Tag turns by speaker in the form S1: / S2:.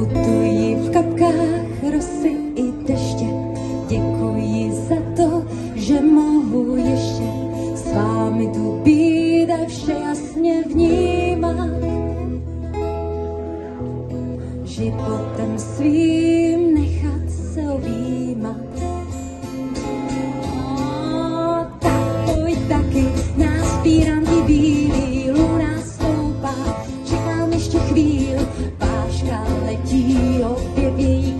S1: putuji v kapkách rosy i deště. Děkuji za to, že mohu ještě s vámi tu být a vše jasně vnímat. Životem svým nechat se objímat. Tak pojď taky, naspírám ti bílý, luna stoupá, čekám ještě chvíli, páška letí, objeví